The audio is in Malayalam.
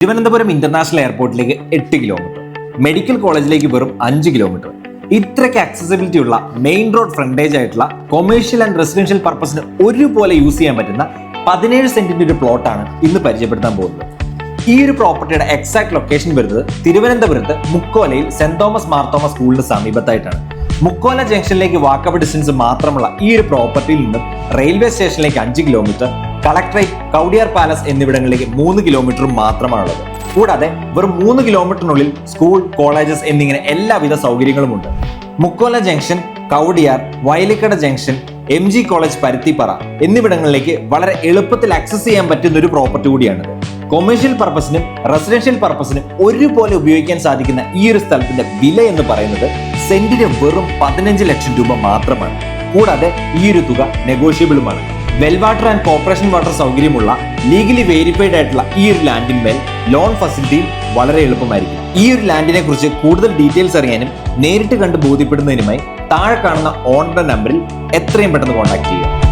തിരുവനന്തപുരം ഇന്റർനാഷണൽ എയർപോർട്ടിലേക്ക് 8 കിലോമീറ്റർ, മെഡിക്കൽ കോളേജിലേക്ക് വെറും 5 കിലോമീറ്റർ. ഇത്രയ്ക്ക് ആക്സസിബിലിറ്റി ഉള്ള മെയിൻ റോഡ് ഫ്രണ്ടേജ് ആയിട്ടുള്ള കൊമേഴ്ഷ്യൽ ആൻഡ് റെസിഡൻഷ്യൽ പർപ്പസിന് ഒരുപോലെ യൂസ് ചെയ്യാൻ പറ്റുന്ന 17 സെന്റിന്റെ ഒരു പ്ലോട്ടാണ് ഇന്ന് പരിചയപ്പെടുത്താൻ പോകുന്നത്. ഈ ഒരു പ്രോപ്പർട്ടിയുടെ എക്സാക്ട് ലൊക്കേഷൻ വരുന്നത് തിരുവനന്തപുരത്ത് മുക്കോലയിൽ സെന്റ് തോമസ് മാർത്തോമ സ്കൂളിന് സമീപത്തായിട്ടാണ്. മുക്കോല ജംഗ്ഷനിലേക്ക് വാക്കബിൾ ഡിസ്റ്റൻസ് മാത്രമുള്ള ഈ ഒരു പ്രോപ്പർട്ടിയിൽ നിന്നും റെയിൽവേ സ്റ്റേഷനിലേക്ക് 5 കിലോമീറ്റർ, കളക്ടറേറ്റ്, കൗഡിയാർ പാലസ് എന്നിവിടങ്ങളിലേക്ക് 3 കിലോമീറ്റർ മാത്രമാണുള്ളത്. കൂടാതെ വെറും 3 കിലോമീറ്ററിനുള്ളിൽ സ്കൂൾ, കോളേജസ് എന്നിങ്ങനെ എല്ലാവിധ സൗകര്യങ്ങളുമുണ്ട്. Mukkola junction, Kowdiar, Vayalikkada junction, MG college Paruthippara എന്നിവിടങ്ങളിലേക്ക് വളരെ എളുപ്പത്തിൽ ആക്സസ് ചെയ്യാൻ പറ്റുന്ന ഒരു പ്രോപ്പർട്ടി കൂടിയാണിത്. കൊമേഴ്ഷ്യൽ പർപ്പസിനും റെസിഡൻഷ്യൽ പർപ്പസിനും ഒരുപോലെ ഉപയോഗിക്കാൻ സാധിക്കുന്ന ഈ ഒരു സ്ഥലത്തിന്റെ വില എന്ന് പറയുന്നത് സെന്റിന് വെറും 15 ലക്ഷം രൂപ മാത്രമാണ്. കൂടാതെ ഈ ഒരു തുക നെഗോഷ്യബിളുമാണ്. Well water and corporation water സൗകര്യമുള്ള ലീഗലി വെരിഫൈഡ് ആയിട്ടുള്ള ഈ ഒരു ലാൻഡിന്മേൽ ലോൺ ഫെസിലിറ്റിയും വളരെ എളുപ്പമായിരിക്കും. ഈ ഒരു ലാൻഡിനെ കുറിച്ച് കൂടുതൽ ഡീറ്റെയിൽസ് അറിയാനും നേരിട്ട് കണ്ട് ബോധ്യപ്പെടുന്നതിനുമായി താഴെ കാണുന്ന ഓണറുടെ നമ്പറിൽ എത്രയും പെട്ടെന്ന് കോൺടാക്ട് ചെയ്യുക.